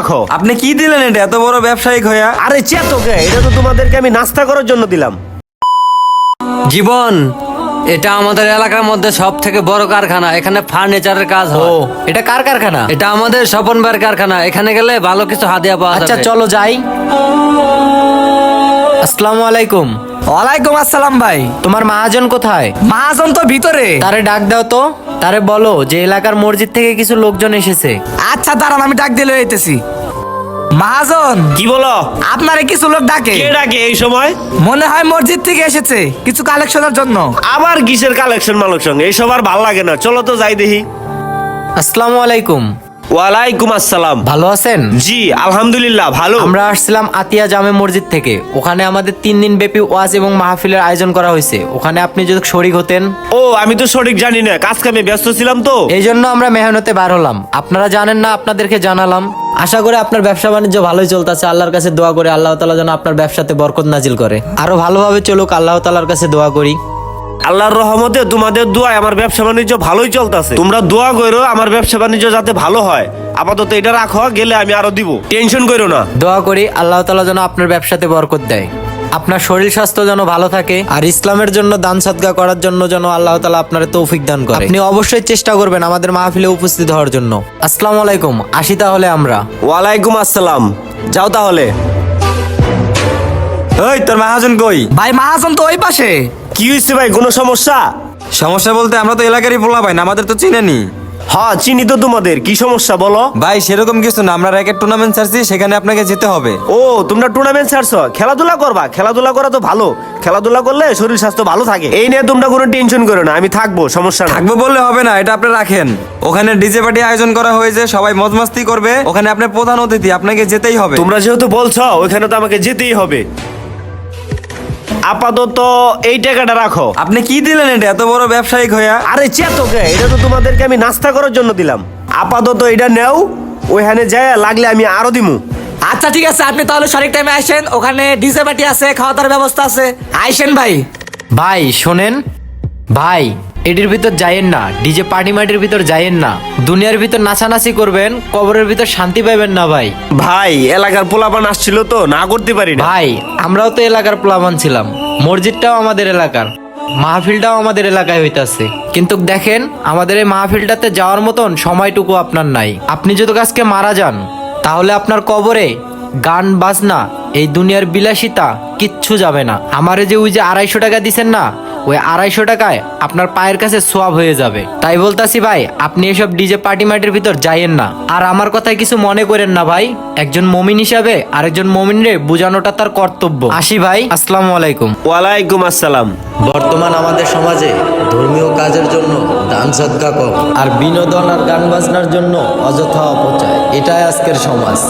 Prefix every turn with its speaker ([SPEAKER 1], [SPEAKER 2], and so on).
[SPEAKER 1] রাখো।
[SPEAKER 2] আপনি কি দিলেন এটা এত বড় ব্যবসায়িক হইয়া?
[SPEAKER 1] আরে চেতকে, এটা তো তোমাদেরকে আমি নাস্তা করার জন্য দিলাম।
[SPEAKER 3] জীবন, এটা আমাদের এলাকার মধ্যে সব থেকে বড় কারখানা। এখানে ফার্নিচারের কাজ হয়।
[SPEAKER 4] এটা কার কারখানা?
[SPEAKER 3] এটা আমাদের স্বপন ভাইয়ের কারখানা। এখানে গেলে ভালো কিছু হাদিয়া পাওয়া যাবে।
[SPEAKER 4] আচ্ছা চলো যাই। আসসালামু আলাইকুম।
[SPEAKER 5] ওয়ালাইকুম আসসালাম ভাই।
[SPEAKER 4] তোমার মহাজন কোথায়?
[SPEAKER 5] মহাজন তো ভিতরে।
[SPEAKER 4] তারে ডাক দাও তো। তারে বলো যে এলাকার মসজিদ থেকে কিছু লোকজন এসেছে।
[SPEAKER 5] আচ্ছা দাঁড়ান, আমি ডাক দিলে হইতেছি। মহাজন,
[SPEAKER 1] কি বলো?
[SPEAKER 5] আপনারে কিছু লোক ডাকে।
[SPEAKER 1] কে ডাকে এই সময়?
[SPEAKER 5] মনে হয় মসজিদ থেকে এসেছে কিছু কালেকশনের জন্য।
[SPEAKER 1] আবার কিসের কালেকশন মালেকশন? এইসব আর ভাল লাগে না, চলো তো যাই দেখি।
[SPEAKER 4] আসসালামু আলাইকুম।
[SPEAKER 1] ওয়ালাইকুম আসসালাম।
[SPEAKER 4] ভালো আছেন?
[SPEAKER 1] জি আলহামদুলিল্লাহ ভালো।
[SPEAKER 4] আমরা আসছিলাম আতিয়া জামে মসজিদ থেকে। ওখানে আমাদের 3 দিন ব্যাপী ওয়াজ এবং মাহফিলের আয়োজন করা হয়েছে। ওখানে আপনি যদি শরীক হতেন।
[SPEAKER 1] ও আমি তো সঠিক জানি না, কাজ কামে ব্যস্ত ছিলাম তো।
[SPEAKER 4] এই জন্য আমরা মেহনতে বার হলাম। আপনারা জানেন না, আপনাদেরকে জানালাম। আশা করি আপনার ব্যবসা বাণিজ্য ভালোই চলতেছে। আল্লাহর কাছে দোয়া করে আল্লাহ তাআলা যেন আপনার ব্যবসাতে বরকত নাজিল করে, আরো ভালোভাবে চলুক। আল্লাহ তাআলার কাছে দোয়া করি।
[SPEAKER 1] আল্লাহর রহমতে তোমাদের দোয়ায় আমার ব্যবসা বাণিজ্য ভালোই চলতেছে। তোমরা দোয়া করো আমার ব্যবসা বাণিজ্য যাতে ভালো হয়। আপাতত এটা রাখো, গেলে আমি আরো দিব, টেনশন করো না।
[SPEAKER 4] দোয়া করি আল্লাহ তাআলা যেন আপনার ব্যবসাতে বরকত দেয়, আপনার শরীর স্বাস্থ্য যেন ভালো থাকে, আর ইসলামের জন্য দান সাদকা করার জন্য যেন আল্লাহ তাআলা আপনার তৌফিক দান করে। আপনি অবশ্যই চেষ্টা করবেন আমাদের মাহফিলে উপস্থিত হওয়ার জন্য। আসসালামু আলাইকুম। আসি তাহলে আমরা।
[SPEAKER 1] ওয়ালাইকুম আসসালাম। যাও তাহলে।
[SPEAKER 2] ওই তোর মহাজন কই?
[SPEAKER 5] ভাই মহাজন তো ওই পাশে।
[SPEAKER 1] কি হয়েছে ভাই, কোনো সমস্যা?
[SPEAKER 2] সমস্যা বলতে আমরা তো এলাকারই পোলা ভাই না, আমাদের তো চিনেনি।
[SPEAKER 1] হ্যাঁ চিনি তো তোমাদের, কি সমস্যা বলো?
[SPEAKER 2] ভাই সেরকম কিছু না, আমরা র্যাকেট টুর্নামেন্ট ছাড়ছি, সেখানে আপনাকে যেতে হবে।
[SPEAKER 1] ও তোমরা টুর্নামেন্ট ছাড়ছো, খেলাধুলা করবা। খেলাধুলা করা তো ভালো, খেলাধুলা করলে শরীর স্বাস্থ্য ভালো থাকে। এই নিয়ে তোমরা কোনো টেনশন করো না, আমি থাকবো, সমস্যা না।
[SPEAKER 2] থাকবো বললে হবে না, এটা আপনি রাখেন। ওখানে ডিজে পার্টি আয়োজন করা হয়েছে, সবাই মজ মাস্তি করবে। ওখানে আপনি প্রধান অতিথি, আপনাকে যেতেই হবে।
[SPEAKER 1] তোমরা যেহেতু বলছো ওইখানে তো আমাকে যেতেই হবে। আপাতত এই টাকাটা রাখো।
[SPEAKER 2] আপনি কি দিলেন এটা এত বড় ব্যবসায়িক হইয়া?
[SPEAKER 1] আরে চেতকে, এটা তো তোমাদেরকে আমি নাস্তা করার জন্য দিলাম। আপাতত এটা নেও, ওইখানে যায় লাগলে আমি আরো দিমু।
[SPEAKER 5] আচ্ছা ঠিক আছে, আপনি তাহলে সঠিক টাইমে আসেন। ওখানে ডিজে পার্টি আছে, খাওয়া দাওয়ার ব্যবস্থা আছে। আইসেন ভাই।
[SPEAKER 4] ভাই শোনেন ভাই, এটির ভিতর যাইয়েন না, ডিজে পার্টি মার্টির ভিতর যাইয়েন না। দুনিয়ার ভিতর নাচানাচি করবেন, কবরের ভিতর শান্তি পাবেন না ভাই।
[SPEAKER 1] ভাই এলাকার পোলাপান আসছিল তো, না করতে পারি না।
[SPEAKER 4] ভাই আমরাও তো এলাকার প্লাবান ছিলাম, মসজিদটাও আমাদের এলাকার, মাহফিলটাও আমাদের এলাকায় হইতাছে। কিন্তু দেখেন আমাদের এই মাহফিলটাতে যাওয়ার মতন সময়টুকু আপনার নাই। আপনি যদি আজকে মারা যান তাহলে আপনার কবরে গান বাজনা এই দুনিয়ার বিলাসিতা কিচ্ছু যাবে না। আমারে যে ওই যে 250 টাকা দিছেন না, ওই 250 টাকায় আপনার পায়ের কাছে সোয়াব হয়ে যাবে। তাই বলতাছি ভাই, আপনি এসব ডিজে পার্টি মার্টির ভিতর যাইয়েন না। আর আমার কথায় কিছু মনে করেন না ভাই, একজন মমিন হিসাবে আরেকজন মমিনরে বোঝানোটা তার কর্তব্য। আসি ভাই, আসসালামু আলাইকুম।
[SPEAKER 1] ওয়ালাইকুম আসসালাম।
[SPEAKER 6] বর্তমান আমাদের সমাজে ধর্মীয় কাজের জন্য দান সদকা কম, আর বিনোদন আর গান বাজনার জন্য অযথা অপচয়। এটাই আজকের সমাজ।